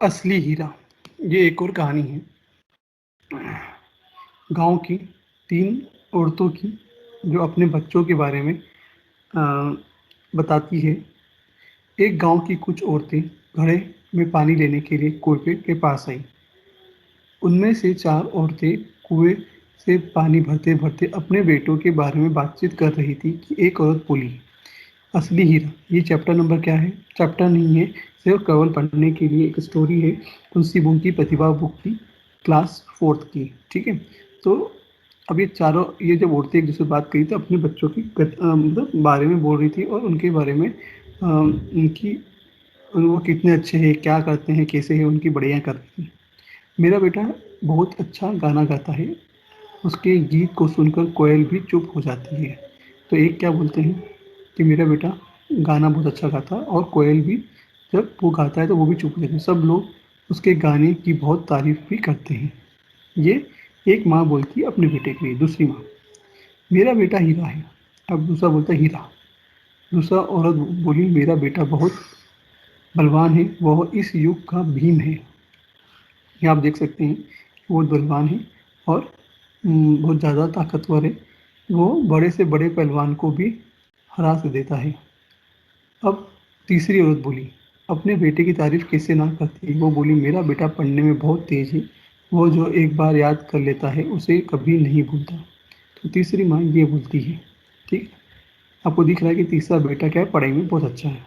असली हीरा। ये एक और कहानी है गांव की 3 औरतों की, जो अपने बच्चों के बारे में बताती है। एक गांव की कुछ औरतें घड़े में पानी लेने के लिए कुएं के पास आई। उनमें से 4 औरतें कुएं से पानी भरते-भरते अपने बेटों के बारे में बातचीत कर रही थी कि एक औरत बोली, असली हीरा। ये चैप्टर नंबर क्या है? चैप्टर नहीं है, सिर्फ केवल पढ़ने के लिए एक स्टोरी है। तुलसी बुक की, प्रतिभा बुक की, क्लास 4th की। ठीक है। तो अब ये जब औरतें एक दूसरे से बात करी तो अपने बच्चों की मतलब बारे में बोल रही थी और उनके बारे में उनकी वो कितने अच्छे हैं, क्या करते हैं, कैसे हैं, उनकी बढ़िया कर रही थी। मेरा बेटा बहुत अच्छा गाना गाता है, उसके गीत को सुनकर कोयल भी चुप हो जाती है। तो एक क्या बोलते हैं कि मेरा बेटा गाना बहुत अच्छा गाता है और कोयल भी जब वो गाता है तो वो भी चुप हो जाती है। सब लोग उसके गाने की बहुत तारीफ भी करते हैं। ये एक माँ बोलती है अपने बेटे के लिए। दूसरी माँ, मेरा बेटा हीरा है। अब दूसरा बोलता है हीरा। दूसरा औरत बोली, मेरा बेटा बहुत बलवान है, वह इस युग का भीम है। ये आप देख सकते हैं कि वो बलवान है और बहुत ज़्यादा ताकतवर है। वो बड़े से बड़े पहलवान को भी हरा से देता है। अब तीसरी औरत बोली, अपने बेटे की तारीफ कैसे ना करती। वो बोली, मेरा बेटा पढ़ने में बहुत तेज है, वो जो एक बार याद कर लेता है उसे कभी नहीं भूलता। तो तीसरी माँ ये बोलती है। ठीक। आपको दिख रहा है कि तीसरा बेटा क्या है, पढ़ाई में बहुत अच्छा है,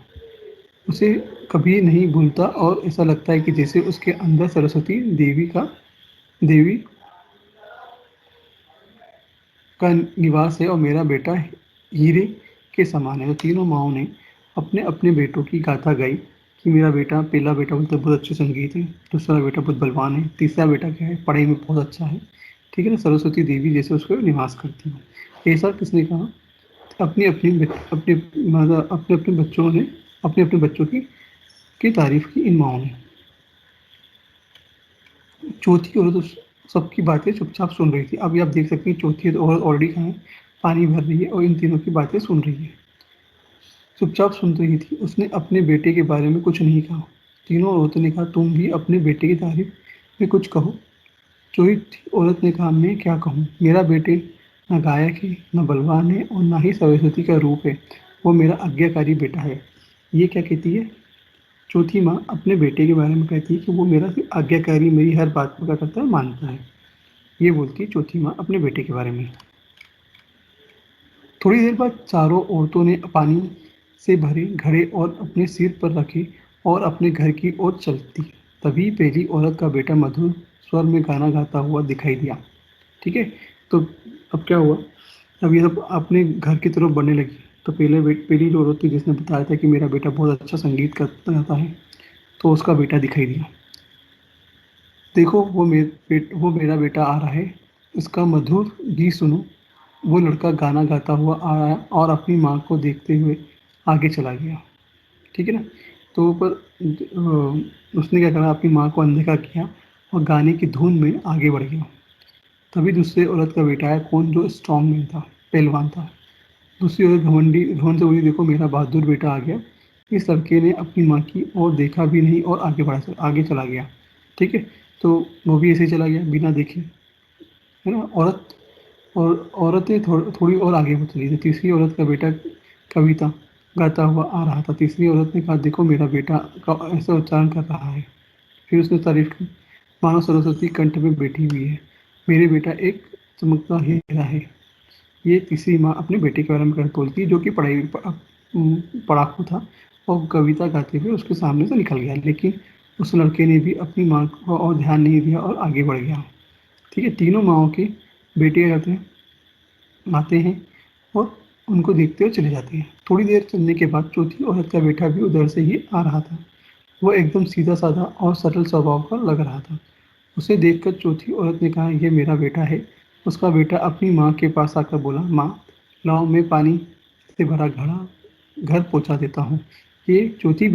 उसे कभी नहीं भूलता और ऐसा लगता है कि जैसे उसके अंदर सरस्वती देवी का निवास है और मेरा बेटा हीरे के समान है। तो तीनों माँओं ने अपने अपने बेटों की गाथा गाई कि मेरा बेटा, पहला बेटा बोलता है बहुत अच्छे संगीत है, दूसरा बेटा बहुत बलवान है, तीसरा बेटा क्या है, पढ़ाई में बहुत अच्छा है। ठीक है ना, सरस्वती देवी जैसे उसको निवास करती है। ऐसा किसने कहा? अपनी अपनी अपने मतलब अपने अपने बच्चों ने अपने अपने बच्चों की तारीफ की इन माँओं ने। चौथी औरत सबकी बातें चुपचाप सुन रही थी। अभी आप देख सकते हैं चौथी औरत ऑलरेडी कहाँ है, पानी भर रही है और इन तीनों की बातें सुन रही है। चुपचाप सुन रही थी, उसने अपने बेटे के बारे में कुछ नहीं कहा। तीनों औरतों ने कहा, तुम भी अपने बेटे की तारीफ में कुछ कहो। चौथी औरत ने कहा, मैं क्या कहूँ, मेरा बेटे न गायक है, न बलवान है और न ही सरस्वती का रूप है, वो मेरा आज्ञाकारी बेटा है। ये क्या कहती है? चौथी माँ अपने बेटे के बारे में कहती है कि वो मेरा आज्ञाकारी, मेरी हर बात को क्या करता है, मानता है। ये बोलती है चौथी माँ अपने बेटे के बारे में। थोड़ी देर बाद चारों औरतों ने पानी से भरे घड़े और अपने सिर पर रखे और अपने घर की ओर चल दी। तभी पहली औरत का बेटा मधुर स्वर में गाना गाता हुआ दिखाई दिया। ठीक है। तो अब क्या हुआ, अब ये सब अपने घर की तरफ बढ़ने लगी। तो पहली जो औरत थी जिसने बताया था कि मेरा बेटा बहुत अच्छा संगीत करता है, तो उसका बेटा दिखाई दिया। देखो, वो मेरा बेटा आ रहा है, इसका मधुर गीत सुनो। वो लड़का गाना गाता हुआ आया और अपनी माँ को देखते हुए आगे चला गया। ठीक है ना। तो पर उसने क्या करा, अपनी माँ को अनदेखा किया और गाने की धुन में आगे बढ़ गया। तभी दूसरे औरत का बेटा आया, कौन, जो स्ट्रॉन्ग मैन था, पहलवान था। दूसरी औरत घमंड से बोली, देखो मेरा बहादुर बेटा आ गया। इस लड़के ने अपनी माँ की ओर देखा भी नहीं और आगे चला गया। ठीक है। तो वो भी ऐसे ही चला गया बिना देखे, है ना। और औरतें थोड़ी और आगे बढ़ चली थी। तीसरी औरत का बेटा कविता गाता हुआ आ रहा था। तीसरी औरत ने कहा, देखो मेरा बेटा का ऐसा उच्चारण कर रहा है। फिर उसने तारीफ की, मानो सरस्वती कंठ में बैठी हुई है, मेरे बेटा एक चमकता हीरा है। ये तीसरी माँ अपने बेटे के बारे में बोलती है, जो कि पढ़ाकू था और कविता गाते हुए उसके सामने से निकल गया। लेकिन उस लड़के ने भी अपनी माँ को और ध्यान नहीं दिया और आगे बढ़ गया। ठीक है। तीनों माँओं के बेटे क्या करते हैं, आते हैं और उनको देखते हुए चले जाते हैं। थोड़ी देर चलने के बाद चौथी औरत का बेटा भी उधर से ही आ रहा था। वो एकदम सीधा साधा और सरल स्वभाव का लग रहा था। उसे देखकर चौथी औरत ने कहा, यह मेरा बेटा है। उसका बेटा अपनी माँ के पास आकर बोला, माँ लाओ, मैं पानी से भरा घड़ा घर पहुँचा देता हूँ। ये चौथी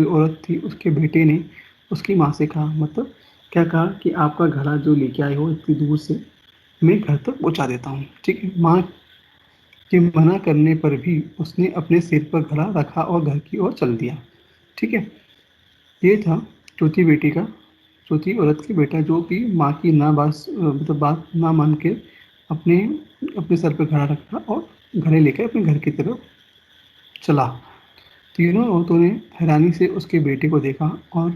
औरत थी, उसके बेटे ने उसकी माँ से कहा, मतलब क्या कहा, कि आपका घड़ा जो लेके आए हो इतनी दूर से, मैं घर तक पहुँचा देता हूँ। ठीक है। माँ के मना करने पर भी उसने अपने सिर पर घड़ा रखा और घर की ओर चल दिया। ठीक है। ये था चौथी बेटी का, चौथी औरत के बेटा, जो कि माँ की ना मतलब बात ना मान के अपने अपने सर पे घड़ा रखा और घड़े लेकर अपने घर की तरफ चला। तीनों औरतों ने हैरानी से उसके बेटे को देखा और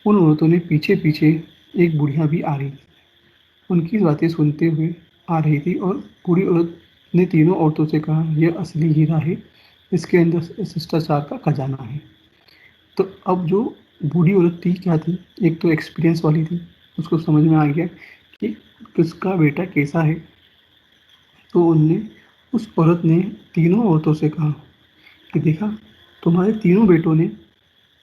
उन औरतों ने पीछे पीछे एक बुढ़िया भी आ रही थी, उनकी बातें सुनते हुए आ रही थी। और बूढ़ी औरत ने तीनों औरतों से कहा, यह असली हीरा है, इसके अंदर शिष्टाचार का खजाना है। तो अब जो बूढ़ी औरत थी क्या थी, एक तो एक्सपीरियंस वाली थी, उसको समझ में आ गया कि किसका बेटा कैसा है। तो उनने उस औरत ने तीनों औरतों से कहा कि देखा, तुम्हारे तीनों बेटों ने,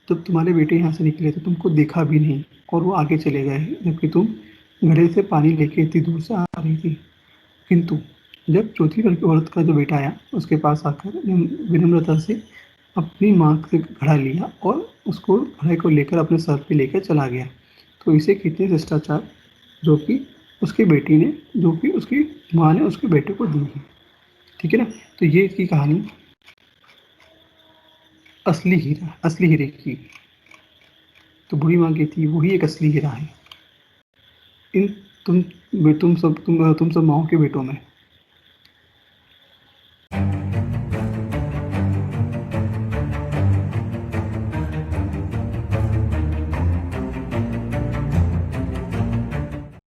जब तुम्हारे बेटे यहाँ से निकले तो तुमको देखा भी नहीं और वो आगे चले गए, जबकि तुम घड़े से पानी लेके इतनी दूर से आ रही थी। किंतु जब चौथी लड़की औरत का जो बेटा आया, उसके पास आकर विनम्रता से अपनी माँ से घड़ा लिया और उसको घड़े को लेकर अपने सर पे लेकर चला गया। तो इसे कहते हैं शिष्टाचार, जो कि उसकी बेटी ने, जो कि उसकी माँ ने उसके बेटे को दी है। ठीक है ना। तो ये इसकी कहानी असली हीरा, असली हीरे की। तो बूढ़ी माँ कहती है वही एक असली हीरा है। इन तुम तुम सब माओ के बेटों में